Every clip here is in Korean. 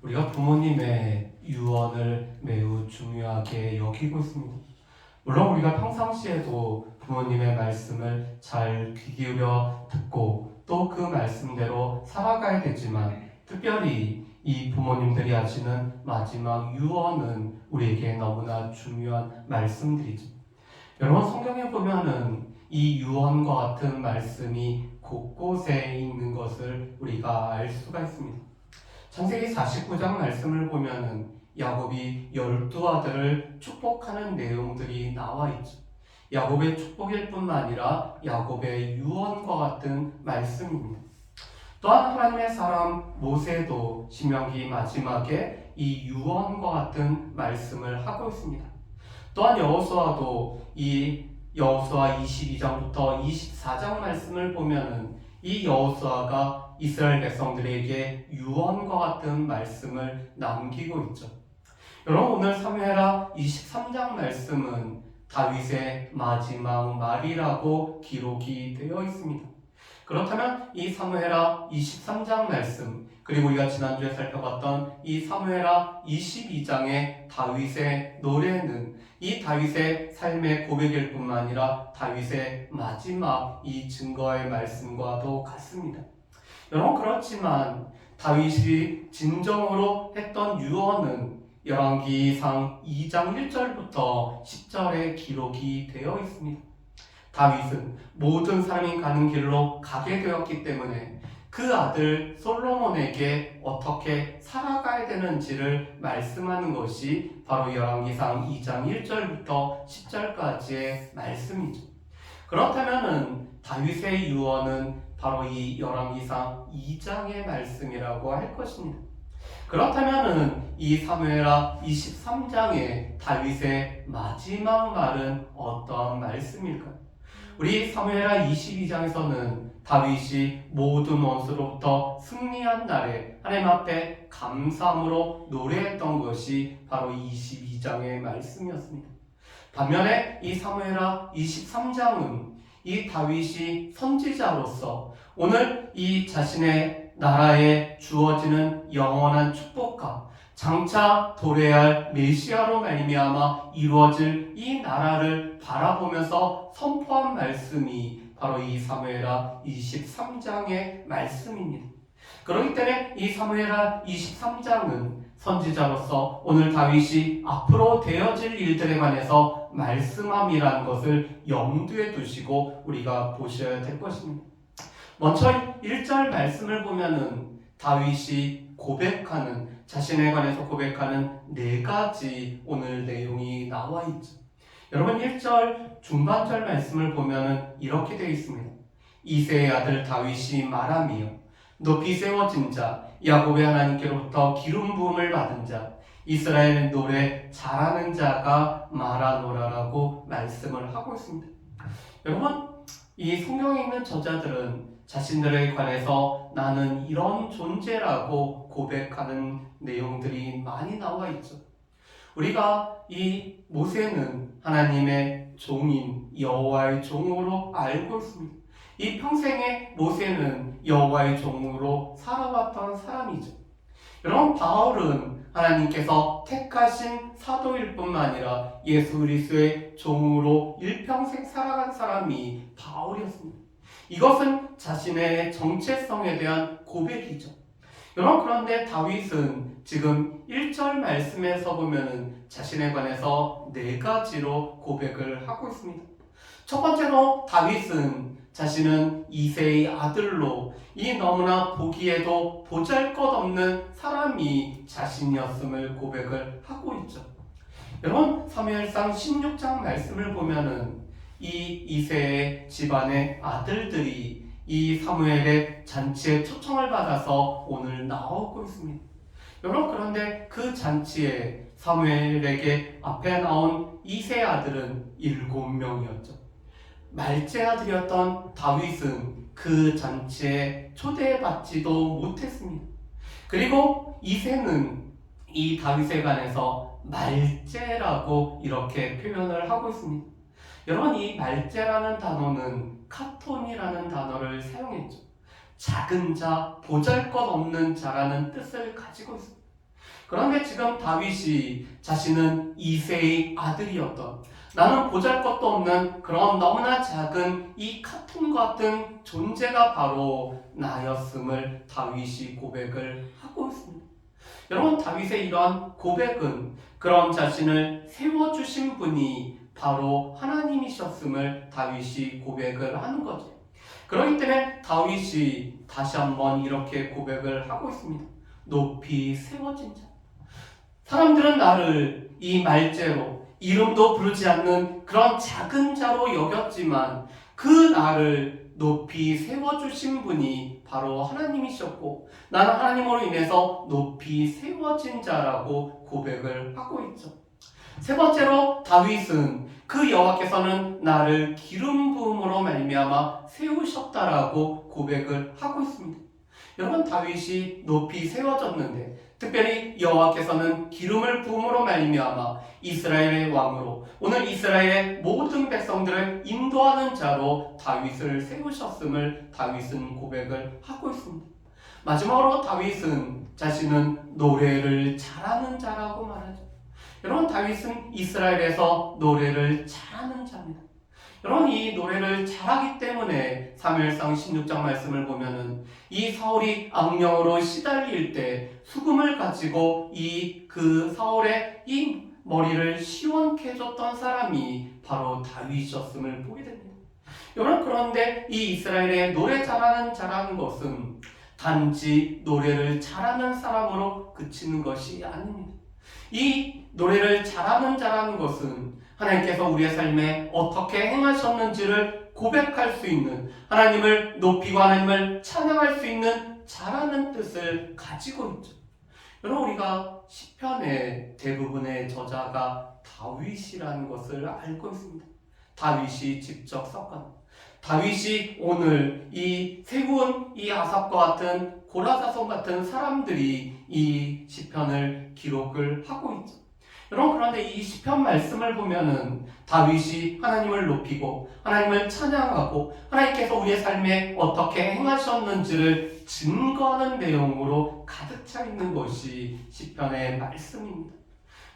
우리가 부모님의 유언을 매우 중요하게 여기고 있습니다. 물론 우리가 평상시에도 부모님의 말씀을 잘 귀 기울여 듣고 또 그 말씀대로 살아가야 되지만 특별히 이 부모님들이 하시는 마지막 유언은 우리에게 너무나 중요한 말씀들이죠. 여러분 성경에 보면은 이 유언과 같은 말씀이 곳곳에 있는 것을 우리가 알 수가 있습니다. 창세기 49장 말씀을 보면은 야곱이 12아들을 축복하는 내용들이 나와 있죠. 야곱의 축복일 뿐만 아니라 야곱의 유언과 같은 말씀입니다. 또한 하나님의 사람 모세도 신명기 마지막에 이 유언과 같은 말씀을 하고 있습니다. 또한 여호수아도 이 여호수아 22장부터 24장 말씀을 보면은 이 여호수아가 이스라엘 백성들에게 유언과 같은 말씀을 남기고 있죠. 여러분 오늘 사무엘하 23장 말씀은 다윗의 마지막 말이라고 기록이 되어 있습니다. 그렇다면 이 사무엘하 23장 말씀 그리고 우리가 지난주에 살펴봤던 이 사무엘하 22장의 다윗의 노래는 이 다윗의 삶의 고백일 뿐만 아니라 다윗의 마지막 이 증거의 말씀과도 같습니다. 여러분 그렇지만 다윗이 진정으로 했던 유언은 열왕기상 2장 1절부터 10절에 기록이 되어 있습니다. 다윗은 모든 사람이 가는 길로 가게 되었기 때문에 그 아들 솔로몬에게 어떻게 살아가야 되는지를 말씀하는 것이 바로 열왕기상 2장 1절부터 10절까지의 말씀이죠. 그렇다면 다윗의 유언은 바로 이 열왕기상 2장의 말씀이라고 할 것입니다. 그렇다면 이 사무엘하 23장의 다윗의 마지막 말은 어떤 말씀일까요? 우리 사무엘하 22장에서는 다윗이 모든 원수로부터 승리한 날에 하나님 앞에 감사함으로 노래했던 것이 바로 22장의 말씀이었습니다. 반면에 이 사무엘하 23장은 이 다윗이 선지자로서 오늘 이 자신의 나라에 주어지는 영원한 축복과 장차 도래할 메시아로 말미암아 이루어질 이 나라를 바라보면서 선포한 말씀이 바로 이 사무엘하 23장의 말씀입니다. 그렇기 때문에 이 사무엘하 23장은 선지자로서 오늘 다윗이 앞으로 되어질 일들에 관해서 말씀함이라는 것을 염두에 두시고 우리가 보셔야 될 것입니다. 먼저 1절 말씀을 보면은 다윗이 고백하는 자신에 관해서 고백하는 4가지 오늘 내용이 나와 있죠. 여러분 1절 중반절 말씀을 보면은 이렇게 되어 있습니다. 이새의 아들 다윗이 말하며 높이 세워진 자 야곱의 하나님께로부터 기름 부음을 받은 자 이스라엘 노래 잘하는 자가 말하노라라고 말씀을 하고 있습니다. 여러분 이 성경에 있는 저자들은 자신들에 관해서 나는 이런 존재라고 고백하는 내용들이 많이 나와 있죠. 우리가 이 모세는 하나님의 종인 여호와의 종으로 알고 있습니다. 이 평생에 모세는 여호와의 종으로 살아왔던 사람이죠. 여러분 바울은 하나님께서 택하신 사도일 뿐만 아니라 예수 그리스도의 종으로 일평생 살아간 사람이 바울이었습니다. 이것은 자신의 정체성에 대한 고백이죠. 여러분 그런데 다윗은 지금 1절 말씀에서 보면은 자신에 관해서 4가지로 고백을 하고 있습니다. 첫 번째로 다윗은 자신은 이새의 아들로 이 너무나 보기에도 보잘것없는 사람이 자신이었음을 고백을 하고 있죠. 여러분 사무엘상 16장 말씀을 보면은 이 이새의 집안의 아들들이 이 사무엘의 잔치에 초청을 받아서 오늘 나오고 있습니다. 여러분 그런데 그 잔치에 사무엘에게 앞에 나온 이새 아들은 7명이었죠. 말째 아들이었던 다윗은 그 잔치에 초대받지도 못했습니다. 그리고 이새는 이 다윗에 관해서 말째라고 이렇게 표현을 하고 있습니다. 여러분 이 말째라는 단어는 카톤이라는 단어를 사용했죠. 작은 자, 보잘것없는 자라는 뜻을 가지고 있습니다. 그런데 지금 다윗이 자신은 이새의 아들이었던, 나는 보잘것도 없는 그런 너무나 작은 이 카툰 같은 존재가 바로 나였음을 다윗이 고백을 하고 있습니다. 여러분, 다윗의 이러한 고백은 그런 자신을 세워주신 분이 바로 하나님이셨음을 다윗이 고백을 하는 거죠. 그렇기 때문에 다윗이 다시 한번 이렇게 고백을 하고 있습니다. 높이 세워진 자. 사람들은 나를 이 말재로 이름도 부르지 않는 그런 작은 자로 여겼지만 그 나를 높이 세워주신 분이 바로 하나님이셨고, 나는 하나님으로 인해서 높이 세워진 자라고 고백을 하고 있죠. 세 번째로 다윗은 그 여호와께서는 나를 기름 부음으로 말미암아 세우셨다라고 고백을 하고 있습니다. 여러분, 다윗이 높이 세워졌는데, 특별히 여호와께서는 기름을 부음으로 말미암아 이스라엘의 왕으로, 오늘 이스라엘의 모든 백성들을 인도하는 자로 다윗을 세우셨음을 다윗은 고백을 하고 있습니다. 마지막으로 다윗은 자신은 노래를 잘하는 자라고 말하죠. 여러분, 다윗은 이스라엘에서 노래를 잘하는 자입니다. 여러분, 이 노래를 잘하기 때문에 사무엘상 16장 말씀을 보면은 이 사울이 악령으로 시달릴 때 수금을 가지고 그 사울의 이 머리를 시원케 해줬던 사람이 바로 다윗이었음을 보게 됩니다. 여러분, 그런데 이 이스라엘의 노래 잘하는 자라는 것은 단지 노래를 잘하는 사람으로 그치는 것이 아닙니다. 이 노래를 잘하는 자라는 것은 하나님께서 우리의 삶에 어떻게 행하셨는지를 고백할 수 있는, 하나님을 높이고 하나님을 찬양할 수 있는 자라는 뜻을 가지고 있죠. 여러분, 우리가 시편의 대부분의 저자가 다윗이라는 것을 알고 있습니다. 다윗이 직접 썼거든요. 다윗이 오늘 이 세운 이 아삽과 같은 고라사손 같은 사람들이 이 시편을 기록을 하고 있죠. 여러분, 그런데 이 시편 말씀을 보면은 다윗이 하나님을 높이고 하나님을 찬양하고 하나님께서 우리의 삶에 어떻게 행하셨는지를 증거하는 내용으로 가득 차 있는 것이 시편의 말씀입니다.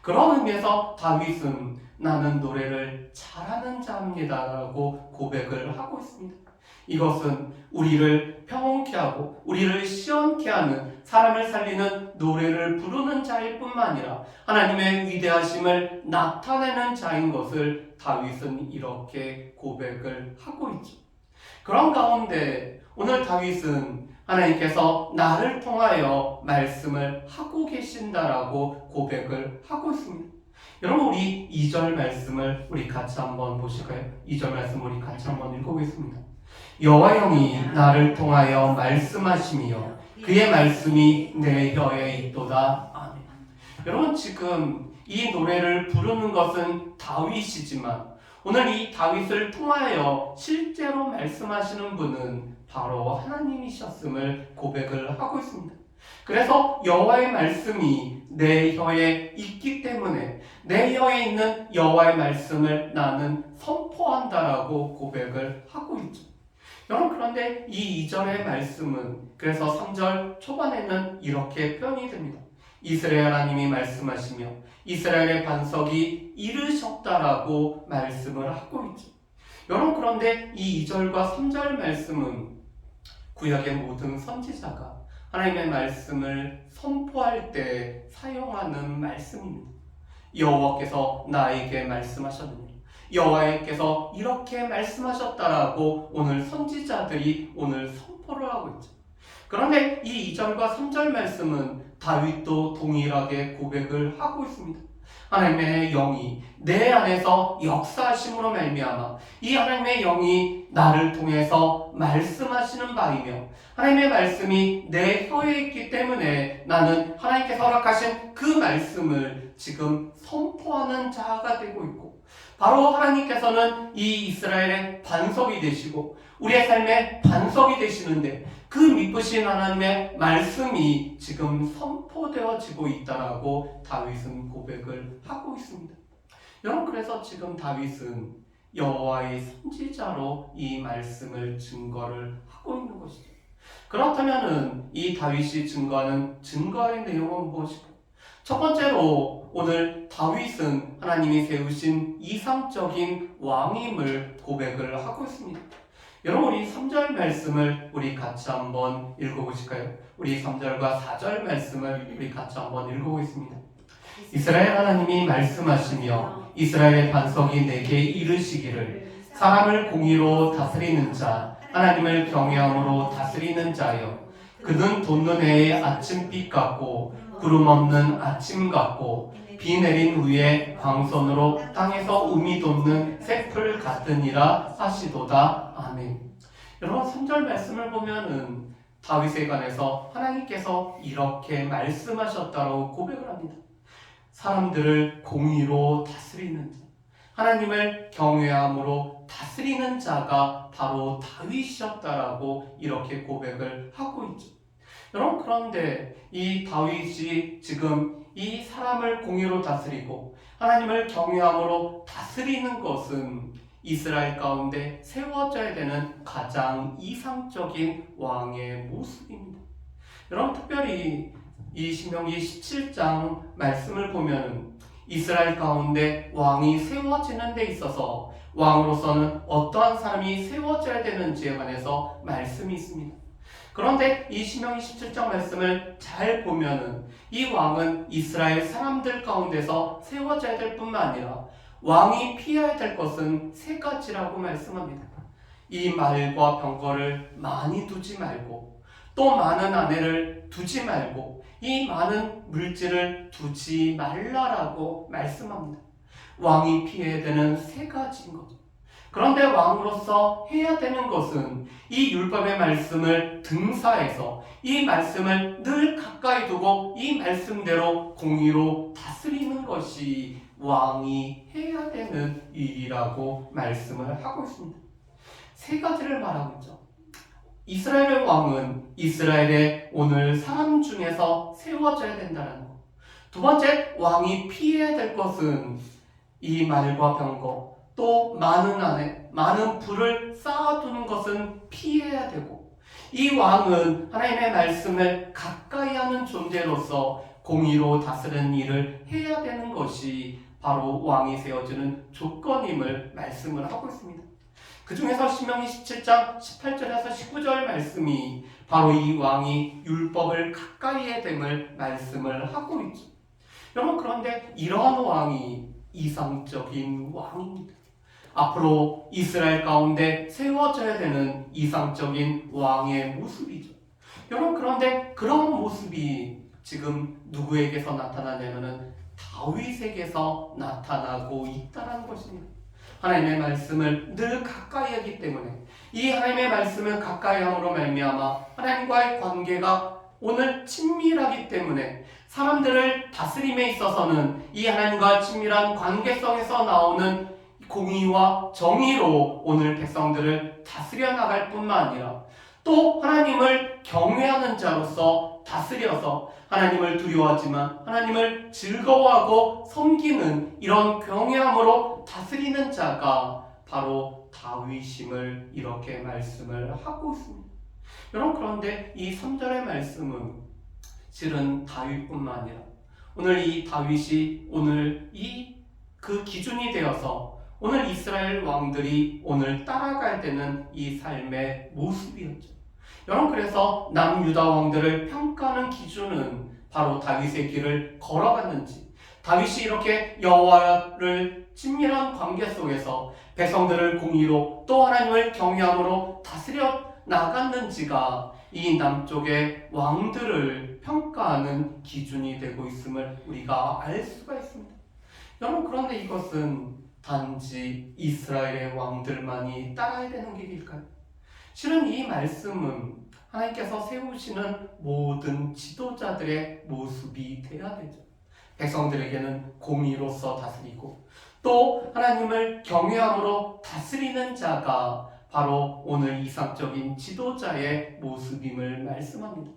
그런 의미에서 다윗은 나는 노래를 잘하는 자입니다라고 고백을 하고 있습니다. 이것은 우리를 평온케 하고 우리를 시원케 하는, 사람을 살리는 노래를 부르는 자일 뿐만 아니라 하나님의 위대하심을 나타내는 자인 것을 다윗은 이렇게 고백을 하고 있죠. 그런 가운데 오늘 다윗은 하나님께서 나를 통하여 말씀을 하고 계신다라고 고백을 하고 있습니다. 여러분, 우리 2절 말씀을 우리 같이 한번 보실까요? 2절 말씀 우리 같이 한번 읽어보겠습니다. 여호와 영이 나를 통하여 말씀하시며 그의 말씀이 내 혀에 있도다. 아멘. 여러분, 지금 이 노래를 부르는 것은 다윗이지만 오늘 이 다윗을 통하여 실제로 말씀하시는 분은 바로 하나님이셨음을 고백을 하고 있습니다. 그래서 여호와의 말씀이 내 혀에 있기 때문에 내 혀에 있는 여호와의 말씀을 나는 선포한다라고 고백을 하고 있죠. 여러분, 그런데 이 2절의 말씀은 그래서 3절 초반에는 이렇게 표현이 됩니다. 이스라엘 하나님이 말씀하시며 이스라엘의 반석이 이르셨다라고 말씀을 하고 있죠. 여러분, 그런데 이 2절과 3절 말씀은 구약의 모든 선지자가 하나님의 말씀을 선포할 때 사용하는 말씀입니다. 여호와께서 나에게 말씀하셨느니, 여호와께서 이렇게 말씀하셨다라고 오늘 선지자들이 오늘 선포를 하고 있죠. 그런데 이 2절과 3절 말씀은 다윗도 동일하게 고백을 하고 있습니다. 하나님의 영이 내 안에서 역사하심으로 말미암아 이 하나님의 영이 나를 통해서 말씀하시는 바이며 하나님의 말씀이 내 혀에 있기 때문에 나는 하나님께서 허락하신 그 말씀을 지금 선포하는 자가 되고 있고, 바로 하나님께서는 이 이스라엘의 반석이 되시고 우리의 삶의 반석이 되시는데 그 미쁘신 하나님의 말씀이 지금 선포되어지고 있다라고 다윗은 고백을 하고 있습니다. 여러분, 그래서 지금 다윗은 여호와의 선지자로 이 말씀을 증거를 하고 있는 것이죠. 그렇다면은 이 다윗이 증거하는 증거의 내용은 무엇일까요? 첫 번째로 오늘 다윗은 하나님이 세우신 이상적인 왕임을 고백을 하고 있습니다. 여러분, 우리 3절 말씀을 우리 같이 한번 읽어보실까요? 우리 3절과 4절 말씀을 우리 같이 한번 읽어보겠습니다. 이스라엘 하나님이 말씀하시며 이스라엘의 반석이 내게 이르시기를 사람을 공의로 다스리는 자, 하나님을 경외함으로 다스리는 자여, 그는 돋는 해의 아침빛 같고 구름 없는 아침 같고 비 내린 후에 광선으로 땅에서 음이 돋는 새풀 같으니라 하시도다. 아멘. 여러분, 3절 말씀을 보면은 다윗에 관해서 하나님께서 이렇게 말씀하셨다고 고백을 합니다. 사람들을 공의로 다스리는 자, 하나님을 경외함으로 다스리는 자가 바로 다윗이었다라고 이렇게 고백을 하고 있죠. 여러분, 그런데 이 다윗이 지금 이 사람을 공의로 다스리고 하나님을 경외함으로 다스리는 것은 이스라엘 가운데 세워져야 되는 가장 이상적인 왕의 모습입니다. 여러분, 특별히 이 신명기 17장 말씀을 보면 이스라엘 가운데 왕이 세워지는 데 있어서 왕으로서는 어떠한 사람이 세워져야 되는지에 관해서 말씀이 있습니다. 그런데 이 신명기 17장 말씀을 잘 보면은 이 왕은 이스라엘 사람들 가운데서 세워져야 될 뿐만 아니라 왕이 피해야 될 것은 세 가지라고 말씀합니다. 이 말과 병거를 많이 두지 말고, 또 많은 아내를 두지 말고, 이 많은 물질을 두지 말라라고 말씀합니다. 왕이 피해야 되는 세 가지인 거죠. 그런데 왕으로서 해야 되는 것은 이 율법의 말씀을 등사해서 이 말씀을 늘 가까이 두고 이 말씀대로 공의로 다스리는 것이 왕이 해야 되는 일이라고 말씀을 하고 있습니다. 세 가지를 말하고 있죠. 이스라엘의 왕은 이스라엘의 오늘 사람 중에서 세워져야 된다는 것. 두 번째, 왕이 피해야 될 것은 이 말과 병거, 또 많은 아내, 많은 불을 쌓아두는 것은 피해야 되고, 이 왕은 하나님의 말씀을 가까이 하는 존재로서 공의로 다스리는 일을 해야 되는 것이 바로 왕이 세워지는 조건임을 말씀을 하고 있습니다. 그 중에서 신명기 17장 18절에서 19절 말씀이 바로 이 왕이 율법을 가까이 해야 됨을 말씀을 하고 있죠. 여러분, 그런데 이러한 왕이 이상적인 왕입니다. 앞으로 이스라엘 가운데 세워져야 되는 이상적인 왕의 모습이죠. 여러분, 그런데 그런 모습이 지금 누구에게서 나타나냐면은 다윗에게서 나타나고 있다는 것입니다. 하나님의 말씀을 늘 가까이 하기 때문에 이 하나님의 말씀을 가까이 함으로 말미암아 하나님과의 관계가 오늘 친밀하기 때문에 사람들을 다스림에 있어서는 이 하나님과 친밀한 관계성에서 나오는 공의와 정의로 오늘 백성들을 다스려 나갈 뿐만 아니라 또 하나님을 경외하는 자로서 다스려서 하나님을 두려워하지만 하나님을 즐거워하고 섬기는 이런 경외함으로 다스리는 자가 바로 다윗임을 이렇게 말씀을 하고 있습니다. 여러분, 그런데 이 3절의 말씀은 실은 다윗뿐만 아니라 오늘 이 다윗이 오늘 그 기준이 되어서 오늘 이스라엘 왕들이 오늘 따라가야 되는 이 삶의 모습이었죠. 여러분, 그래서 남유다 왕들을 평가하는 기준은 바로 다윗의 길을 걸어갔는지, 다윗이 이렇게 여호와를 친밀한 관계 속에서 백성들을 공의로 또 하나님을 경외함으로 다스려 나갔는지가 이 남쪽의 왕들을 평가하는 기준이 되고 있음을 우리가 알 수가 있습니다. 여러분, 그런데 이것은 단지 이스라엘의 왕들만이 따라야 되는 길일까요? 실은 이 말씀은 하나님께서 세우시는 모든 지도자들의 모습이 되어야 되죠. 백성들에게는 공의로서 다스리고 또 하나님을 경외함으로 다스리는 자가 바로 오늘 이상적인 지도자의 모습임을 말씀합니다.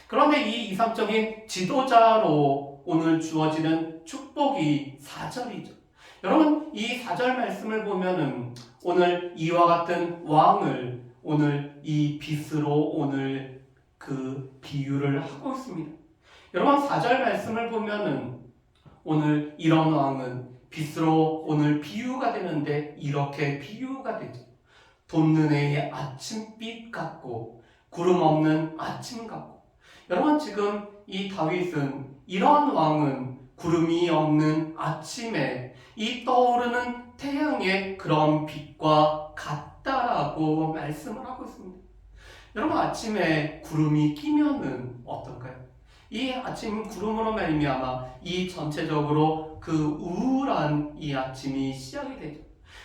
그런데 이 이상적인 지도자로 오늘 주어지는 축복이 4절이죠. 여러분, 이 4절 말씀을 보면은 오늘 이와 같은 왕을 오늘 이 빛으로 오늘 그 비유를 하고 있습니다. 여러분 4절 말씀을 보면은 오늘 이런 왕은 빛으로 오늘 비유가 되는데 이렇게 비유가 되죠. 돋는 해의 아침빛 같고 구름 없는 아침 같고. 여러분 지금 이 다윗은 이런 왕은 구름이 없는 아침에 이 떠오르는 태양의 그런 빛과 같다라고 말씀을 하고 있습니다. 여러분 아침에 구름이 끼면은 어떨까요? 이 아침 구름으로 말미암아 이 전체적으로 그 우울한 이 아침이 시작이 되죠.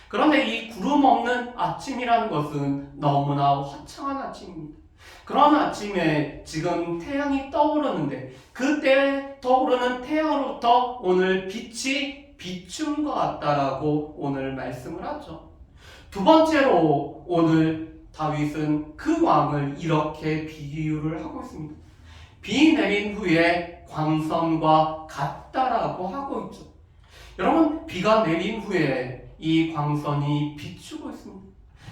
그런데 이 구름 없는 아침이라는 것은 너무나 화창한 아침입니다. 그런 아침에 지금 태양이 떠오르는데 그때 떠오르는 태양으로부터 오늘 빛이 비춘 것 같다라고 오늘 말씀을 하죠. 두 번째로 오늘 다윗은 그 왕을 이렇게 비유를 하고 있습니다. 비 내린 후에 광선과 같다라고 하고 있죠. 여러분 비가 내린 후에 이 광선이 비추고 있습니다.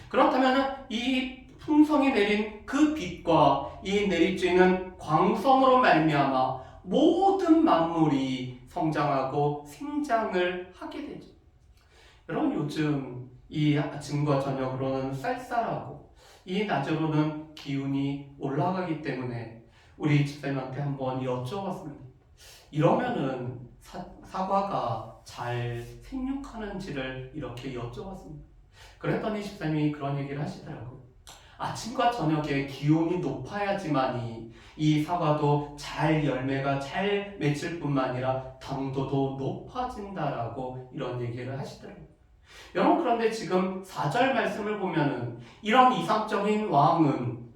그렇다면 이 풍성이 내린 그 빛과 이 내리쬐는 광선으로 말미암아 모든 만물이 성장하고 생장을 하게 되죠. 여러분 요즘 이 아침과 저녁으로는 쌀쌀하고 이 낮으로는 기온이 올라가기 때문에 우리 집사님한테 한번 여쭤봤습니다. 이러면은 사과가 잘 생육하는지를 이렇게 여쭤봤습니다. 그랬더니 집사님이 그런 얘기를 하시더라고요. 아침과 저녁에 기온이 높아야지만이 이 사과도 잘 열매가 잘 맺힐 뿐만 아니라 당도도 높아진다라고 이런 얘기를 하시더라고요. 여러분 그런데 지금 4절 말씀을 보면은 이런 이상적인 왕은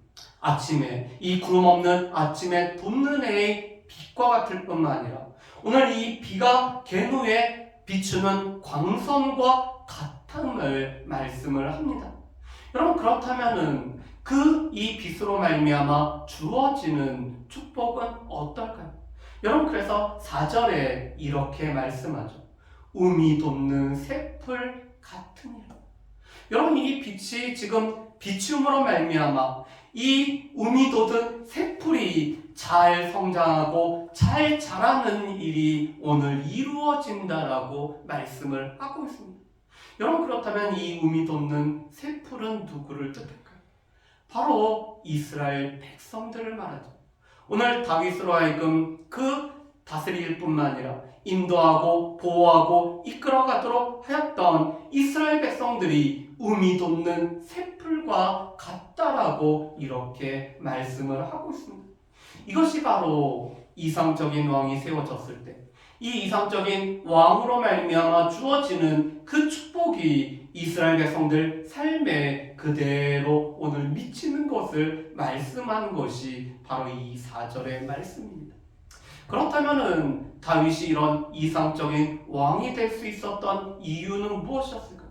아침에 이 구름 없는 아침에 돋는 해의 빛과 같을 뿐만 아니라 오늘 이 비가 갠 후에 비추는 광선과 같음을 말씀을 합니다. 여러분 그렇다면은 그 이 빛으로 말미암아 주어지는 축복은 어떨까요? 여러분 그래서 4절에 이렇게 말씀하죠. um이 돋는 새풀 같으니라. 여러분 이 빛이 지금 비춤으로 말미암아 이 um이 돋은 새풀이 잘 성장하고 잘 자라는 일이 오늘 이루어진다라고 말씀을 하고 있습니다. 여러분 그렇다면 이 um이 돋는 새풀은 누구를 뜻할까요? 바로 이스라엘 백성들을 말하죠. 오늘 다윗으로 하여금 그 다스릴 뿐만 아니라 인도하고 보호하고 이끌어가도록 하였던 이스라엘 백성들이 um이 돋는 새풀과 같다라고 이렇게 말씀을 하고 있습니다. 이것이 바로 이상적인 왕이 세워졌을 때 이 이상적인 왕으로 말미암아 주어지는 그 축복이 이스라엘 백성들 삶에 그대로 오늘 미치는 것을 말씀하는 것이 바로 이 4절의 말씀입니다. 그렇다면은 다윗이 이런 이상적인 왕이 될 수 있었던 이유는 무엇이었을까요?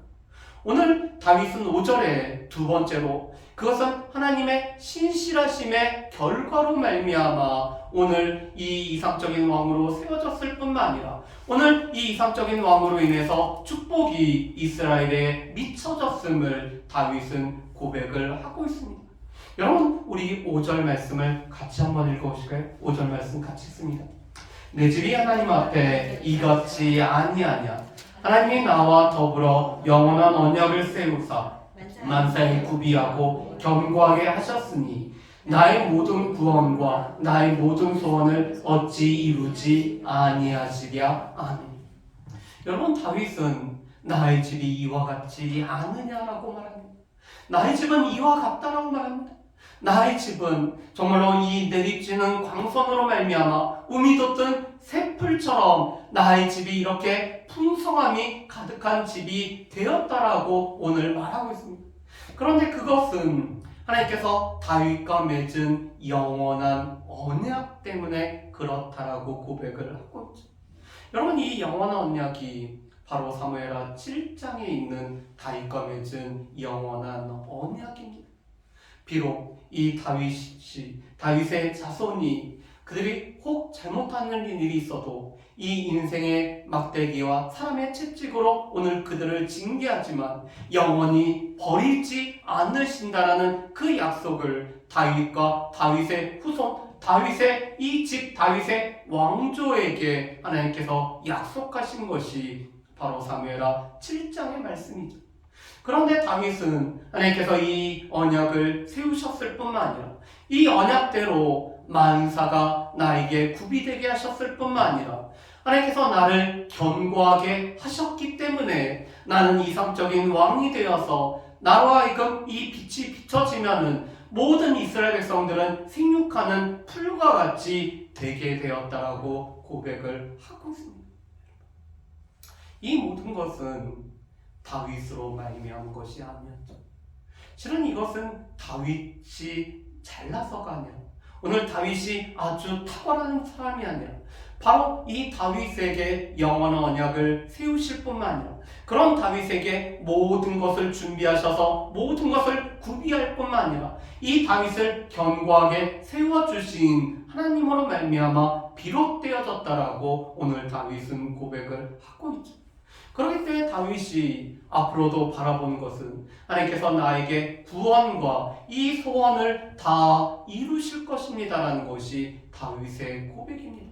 오늘 다윗은 5절에 두 번째로 그것은 하나님의 신실하심의 결과로 말미암아 오늘 이 이상적인 왕으로 세워졌을 뿐만 아니라 오늘 이 이상적인 왕으로 인해서 축복이 이스라엘에 미쳐졌음을 다윗은 고백을 하고 있습니다. 여러분 우리 5절 말씀을 같이 한번 읽어보실까요? 5절 말씀 같이 읽습니다. 내 집이 하나님 앞에 이같이 아니하냐. 하나님이 나와 더불어 영원한 언약을 세우사 만사에 구비하고 견고하게 하셨으니 나의 모든 구원과 나의 모든 소원을 어찌 이루지 아니하시랴. 아멘. 여러분 다윗은 나의 집이 이와 같지 않으냐라고 말합니다. 나의 집은 이와 같다라고 말합니다. 나의 집은 정말로 이 내리쬐는 광선으로 말미암아 um이 돋던 새풀처럼 나의 집이 이렇게 풍성함이 가득한 집이 되었다라고 오늘 말하고 있습니다. 그런데 그것은 하나님께서 다윗과 맺은 영원한 언약 때문에 그렇다라고 고백을 하고 있죠. 여러분 이 영원한 언약이 바로 사무엘하 7장에 있는 다윗과 맺은 영원한 언약입니다. 비록 이 다윗의 자손이 그들이 혹 잘못하는 일이 있어도 이 인생의 막대기와 사람의 채찍으로 오늘 그들을 징계하지만 영원히 버리지 않으신다라는 그 약속을 다윗과 다윗의 후손 다윗의 이 집 다윗의 왕조에게 하나님께서 약속하신 것이 바로 사무엘하 7장의 말씀이죠. 그런데 다윗은 하나님께서 이 언약을 세우셨을 뿐만 아니라 이 언약대로 만사가 나에게 구비되게 하셨을 뿐만 아니라 하나님께서 나를 견고하게 하셨기 때문에 나는 이상적인 왕이 되어서 나로 하여금 이 빛이 비춰지면은 모든 이스라엘 백성들은 생육하는 풀과 같이 되게 되었다라고 고백을 하고 있습니다. 이 모든 것은 다윗으로 말미암은 것이 아니었죠. 실은 이것은 다윗이 잘나서가 아니라 오늘 다윗이 아주 탁월한 사람이 아니라 바로 이 다윗에게 영원한 언약을 세우실 뿐만 아니라 그런 다윗에게 모든 것을 준비하셔서 모든 것을 구비할 뿐만 아니라 이 다윗을 견고하게 세워주신 하나님으로 말미암아 비롯되어졌다라고 오늘 다윗은 고백을 하고 있죠. 그렇기 때문에 다윗이 앞으로도 바라보는 것은 하나님께서 나에게 구원과 이 소원을 다 이루실 것입니다라는 것이 다윗의 고백입니다.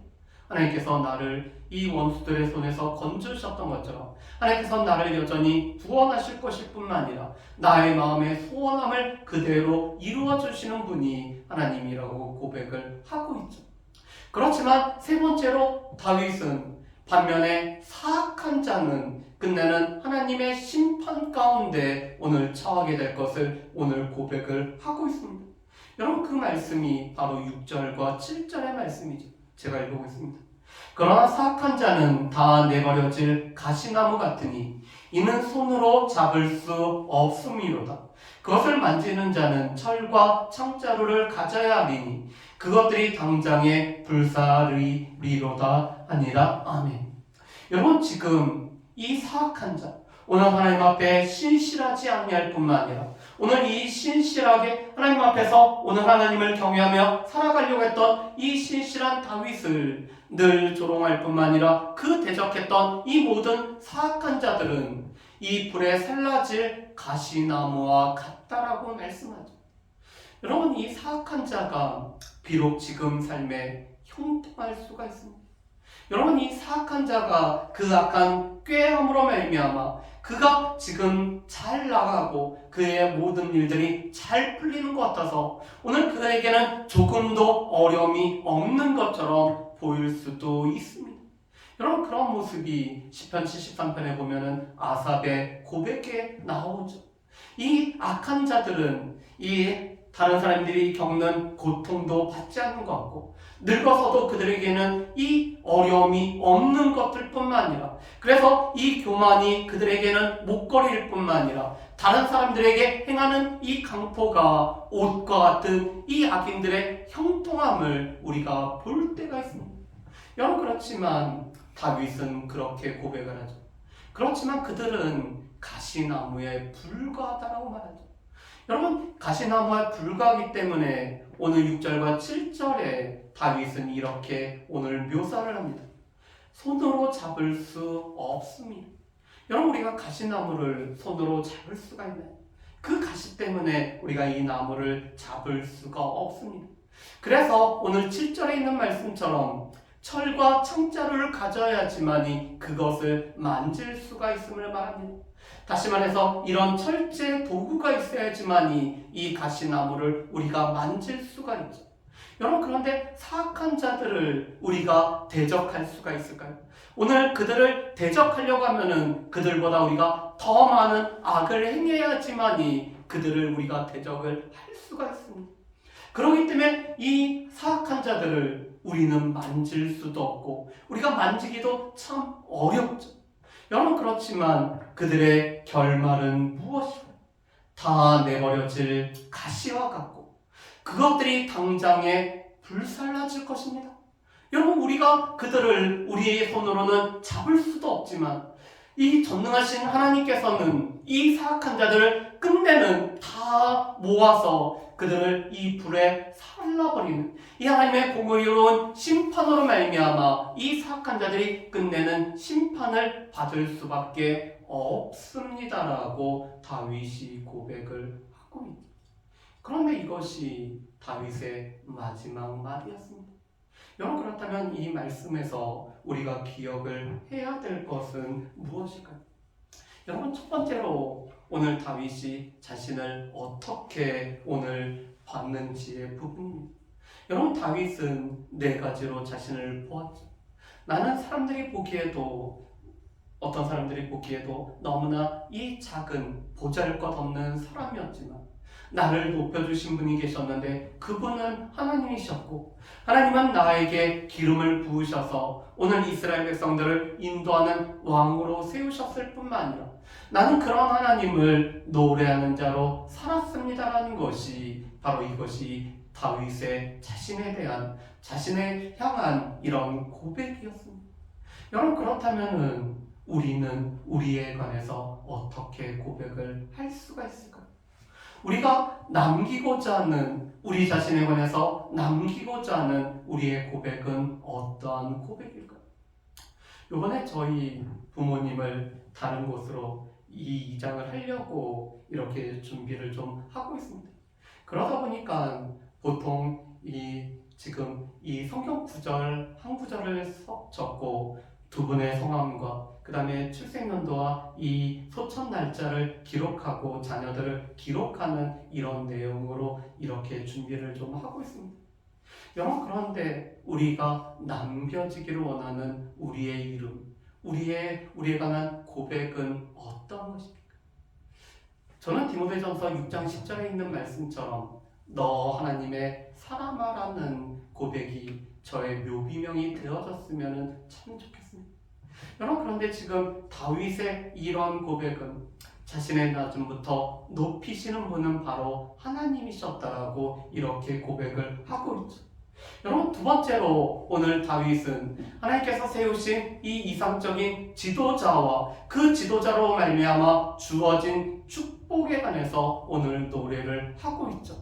하나님께서 나를 이 원수들의 손에서 건져주셨던 것처럼 하나님께서 나를 여전히 구원하실 것일 뿐만 아니라 나의 마음의 소원함을 그대로 이루어 주시는 분이 하나님이라고 고백을 하고 있죠. 그렇지만 세 번째로 다윗은 반면에 사악한 자는 끝내는 하나님의 심판 가운데 오늘 처하게 될 것을 오늘 고백을 하고 있습니다. 여러분 그 말씀이 바로 6절과 7절의 말씀이죠. 제가 읽어보겠습니다. 그러나 사악한 자는 다 내버려질 가시나무 같으니 이는 손으로 잡을 수 없음이로다. 그것을 만지는 자는 철과 창자루를 가져야 하리니 그것들이 당장에 불사르리로다 하니라. 아멘. 여러분 지금 이 사악한 자 오늘 하나님 앞에 신실하지 아니할 뿐만 아니라 오늘 이 신실하게 하나님 앞에서 오늘 하나님을 경외하며 살아가려고 했던 이 신실한 다윗을 늘 조롱할 뿐만 아니라 그 대적했던 이 모든 사악한 자들은 이 불에 살라질 가시나무와 같다라고 말씀하죠. 여러분 이 사악한 자가 비록 지금 삶에 형통할 수가 있습니다. 여러분 이 사악한 자가 그 악한 꾀함으로 말미암아 그가 지금 잘 나가고 그의 모든 일들이 잘 풀리는 것 같아서 오늘 그에게는 조금도 어려움이 없는 것처럼 보일 수도 있습니다. 여러분 그런 모습이 시편 73편에 보면은 아삽의 고백에 나오죠. 이 악한 자들은 이 다른 사람들이 겪는 고통도 받지 않는 것 같고 늙어서도 그들에게는 이 어려움이 없는 것들 뿐만 아니라 그래서 이 교만이 그들에게는 목걸이일 뿐만 아니라 다른 사람들에게 행하는 이 강포가 옷과 같은 이 악인들의 형통함을 우리가 볼 때가 있습니다. 여러분 그렇지만 다윗은 그렇게 고백을 하죠. 그렇지만 그들은 가시나무에 불과하다라고 말하죠. 여러분 가시나무에 불과하기 때문에 오늘 6절과 7절에 다윗은 이렇게 오늘 묘사를 합니다. 손으로 잡을 수 없습니다. 여러분 우리가 가시나무를 손으로 잡을 수가 있나요? 그 가시 때문에 우리가 이 나무를 잡을 수가 없습니다. 그래서 오늘 7절에 있는 말씀처럼 철과 창자루를 가져야지만이 그것을 만질 수가 있음을 말합니다. 다시 말해서 이런 철제 도구가 있어야지만이 이 가시나무를 우리가 만질 수가 있죠. 여러분 그런데 사악한 자들을 우리가 대적할 수가 있을까요? 오늘 그들을 대적하려고 하면은 그들보다 우리가 더 많은 악을 행해야지만이 그들을 우리가 대적을 할 수가 있습니다. 그렇기 때문에 이 사악한 자들을 우리는 만질 수도 없고 우리가 만지기도 참 어렵죠. 여러분 그렇지만 그들의 결말은 무엇일까요? 다 내버려질 가시와 같고 그것들이 당장에 불살라질 것입니다. 여러분 우리가 그들을 우리의 손으로는 잡을 수도 없지만 이 전능하신 하나님께서는 이 사악한 자들을 끝내는 다 모아서 그들을 이 불에 살라버리는 이 하나님의 공의로운 심판으로 말미암아 이 사악한 자들이 끝내는 심판을 받을 수밖에 없습니다라고 다윗이 고백을 하고 있죠. 그런데 이것이 다윗의 마지막 말이었습니다. 여러분, 그렇다면 이 말씀에서 우리가 기억을 해야 될 것은 무엇일까요? 여러분, 첫 번째로 오늘 다윗이 자신을 어떻게 오늘 봤는지의 부분입니다. 여러분, 다윗은 네 가지로 자신을 보았죠. 나는 사람들이 보기에도, 어떤 사람들이 보기에도 너무나 이 작은 보잘것없는 사람이었지만 나를 높여주신 분이 계셨는데 그분은 하나님이셨고, 하나님은 나에게 기름을 부으셔서 오늘 이스라엘 백성들을 인도하는 왕으로 세우셨을 뿐만 아니라 나는 그런 하나님을 노래하는 자로 살았습니다라는 것이 바로 이것이 다윗의 자신에 향한 이런 고백이었습니다. 여러분, 그렇다면은 우리는 우리에 관해서 어떻게 고백을 할 수가 있을까요? 우리가 남기고자 하는, 우리 자신에 관해서 남기고자 하는 우리의 고백은 어떠한 고백일까요? 이번에 저희 부모님을 다른 곳으로 이장을 하려고 이렇게 준비를 좀 하고 있습니다. 그러다 보니까 보통 지금 이 성경 구절 한 구절을 적고 두 분의 성함과 그 다음에 출생연도와 이 소천 날짜를 기록하고 자녀들을 기록하는 이런 내용으로 이렇게 준비를 좀 하고 있습니다. 여러분, 그런데 우리가 남겨지기를 원하는 우리의 이름, 우리에 관한 고백은 어떤 것입니까? 저는 디모데전서 6장 10절에 있는 말씀처럼 너 하나님의 사람아라는 고백이 저의 묘비명이 되어졌으면 참 좋겠습니다. 여러분, 그런데 지금 다윗의 이런 고백은 자신의 낮음부터 높이시는 분은 바로 하나님이셨다라고 이렇게 고백을 하고 있죠. 여러분, 두 번째로 오늘 다윗은 하나님께서 세우신 이 이상적인 지도자와 그 지도자로 말미암아 주어진 축복에 관해서 오늘 노래를 하고 있죠.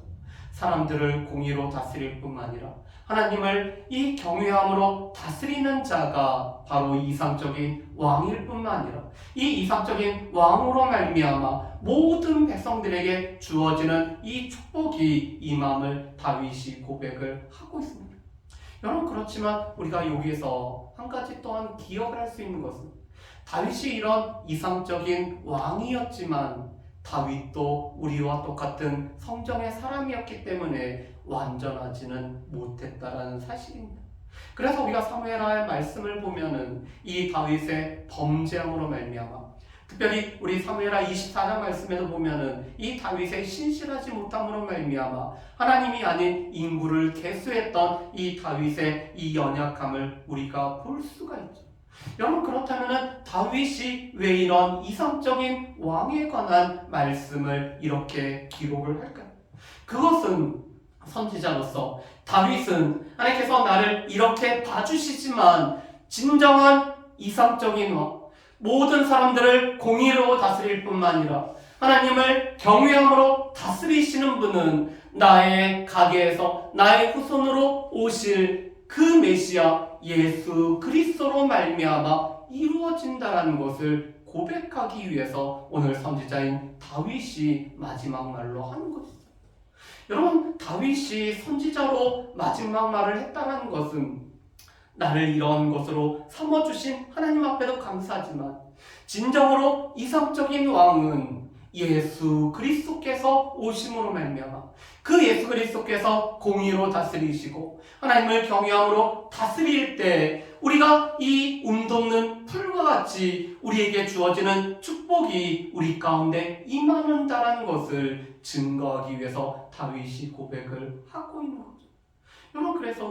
사람들을 공의로 다스릴 뿐만 아니라 하나님을 이 경외함으로 다스리는 자가 바로 이상적인 왕일 뿐만 아니라 이 이상적인 왕으로 말미암아 모든 백성들에게 주어지는 이 축복이 임함을 다윗이 고백을 하고 있습니다. 여러분, 그렇지만 우리가 여기에서 한 가지 또한 기억을 할 수 있는 것은 다윗이 이런 이상적인 왕이었지만 다윗도 우리와 똑같은 성정의 사람이었기 때문에 완전하지는 못했다라는 사실입니다. 그래서 우리가 사무엘하의 말씀을 보면은 이 다윗의 범죄함으로 말미암아, 특별히 우리 사무엘하 24장 말씀에도 보면은 이 다윗의 신실하지 못함으로 말미암아 하나님이 아닌 인구를 계수했던 이 다윗의 이 연약함을 우리가 볼 수가 있죠. 여러분, 그렇다면 다윗이 왜 이런 이상적인 왕에 관한 말씀을 이렇게 기록을 할까요? 그것은 선지자로서 다윗은 하나님께서 나를 이렇게 봐주시지만 진정한 이상적인 왕, 모든 사람들을 공의로 다스릴 뿐만 아니라 하나님을 경외함으로 다스리시는 분은 나의 가게에서 나의 후손으로 오실 그 메시아 예수 그리스도로 말미암아 이루어진다라는 것을 고백하기 위해서 오늘 선지자인 다윗이 마지막 말로 하는 것이죠. 여러분, 다윗이 선지자로 마지막 말을 했다는 것은 나를 이런 것으로 삼아주신 하나님 앞에도 감사하지만 진정으로 이상적인 왕은 예수 그리스도께서 오심으로 말미암아 그 예수 그리스도께서 공의로 다스리시고 하나님을 경외함으로 다스릴 때 우리가 이 움돋는 풀과 같이 우리에게 주어지는 축복이 우리 가운데 임하는다라는 것을 증거하기 위해서 다윗이 고백을 하고 있는 거죠. 여러분, 그래서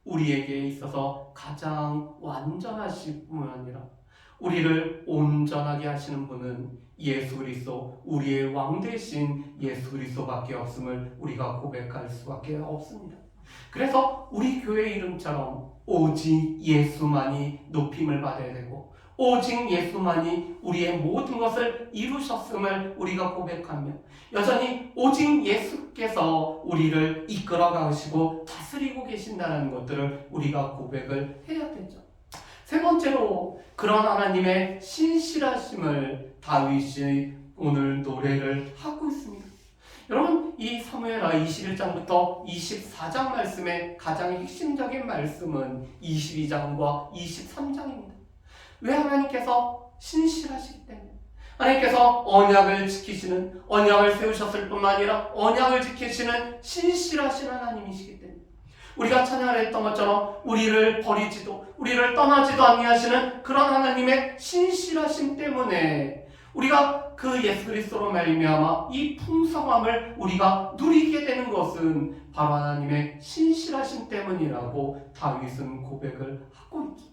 우리에게 있어서 가장 완전하실 뿐만 아니라 우리를 온전하게 하시는 분은 예수 그리스도, 우리의 왕 되신 예수 그리스도밖에 없음을 우리가 고백할 수밖에 없습니다. 그래서 우리 교회 이름처럼 오직 예수만이 높임을 받아야 되고 오직 예수만이 우리의 모든 것을 이루셨음을 우리가 고백하며 여전히 오직 예수께서 우리를 이끌어 가시고 다스리고 계신다는 것들을 우리가 고백을 해야 되죠. 세 번째로 그런 하나님의 신실하심을 다윗이 오늘 노래를 하고 있습니다. 여러분, 이 사무엘하 21장부터 24장 말씀의 가장 핵심적인 말씀은 22장과 23장입니다. 왜? 하나님께서 신실하시기 때문에. 하나님께서 언약을 지키시는, 언약을 세우셨을 뿐만 아니라 언약을 지키시는 신실하신 하나님이시기 때문에. 우리가 찬양을 했던 것처럼 우리를 버리지도, 우리를 떠나지도 아니하시는 그런 하나님의 신실하심 때문에 우리가 그 예수 그리스도로 말미암아 이 풍성함을 우리가 누리게 되는 것은 바로 하나님의 신실하심 때문이라고 다윗은 고백을 하고 있죠.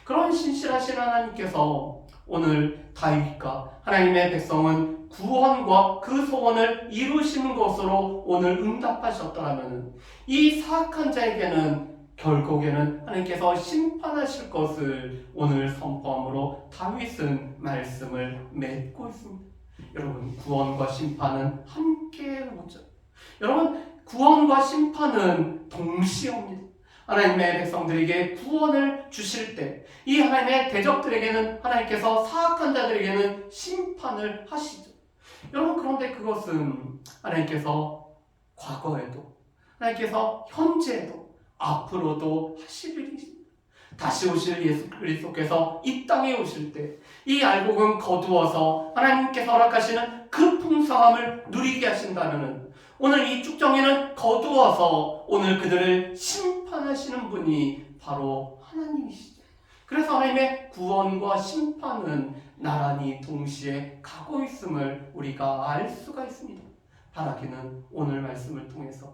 그런 신실하신 하나님께서 오늘 다윗과 하나님의 백성은 구원과 그 소원을 이루시는 것으로 오늘 응답하셨더라면 이 사악한 자에게는 결국에는 하나님께서 심판하실 것을 오늘 선포함으로 다윗은 말씀을 맺고 있습니다. 여러분, 구원과 심판은 함께 오죠. 여러분, 구원과 심판은 동시에 옵니다. 하나님의 백성들에게 구원을 주실 때 이 하나님의 대적들에게는 하나님께서 사악한 자들에게는 심판을 하시죠. 여러분, 그런데 그것은 하나님께서 과거에도, 하나님께서 현재에도, 앞으로도 하실 일이십니다. 다시 오실 예수 그리스도께서 이 땅에 오실 때 이 알곡은 거두어서 하나님께서 허락하시는 그 풍성함을 누리게 하신다면 오늘 이 쭉정이는 거두어서 오늘 그들을 심판하시는 분이 바로 하나님이시죠. 그래서 하나님의 구원과 심판은 나란히 동시에 가고 있음을 우리가 알 수가 있습니다. 바라기는 오늘 말씀을 통해서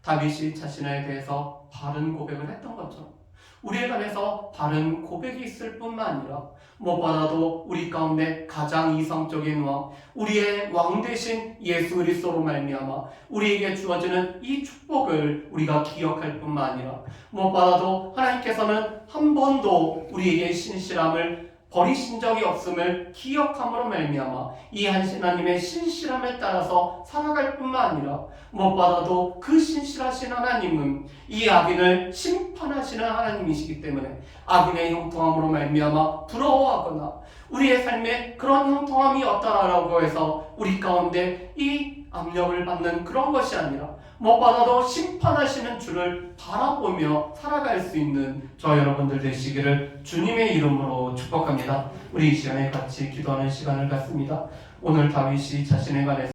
다윗이 자신에 대해서 바른 고백을 했던 것처럼 우리에 관해서 바른 고백이 있을 뿐만 아니라 무엇보다도 우리 가운데 가장 이상적인 왕, 우리의 왕 되신 예수 그리스도로 말미암아 우리에게 주어지는 이 축복을 우리가 기억할 뿐만 아니라 무엇보다도 하나님께서는 한 번도 우리에게 신실함을 버리신 적이 없음을 기억함으로 말미암아 이 하나님의 신실함에 따라서 살아갈 뿐만 아니라 무엇보다도 그 신실하신 하나님은 이 악인을 심판하시는 하나님이시기 때문에 악인의 형통함으로 말미암아 부러워하거나 우리의 삶에 그런 형통함이 없다라고 해서 우리 가운데 이 압력을 받는 그런 것이 아니라 무엇보다도 심판하시는 주를 바라보며 살아갈 수 있는 저 여러분들 되시기를 주님의 이름으로 축복합니다. 우리 이 시간에 같이 기도하는 시간을 갖습니다. 오늘 다윗이 자신에 관해서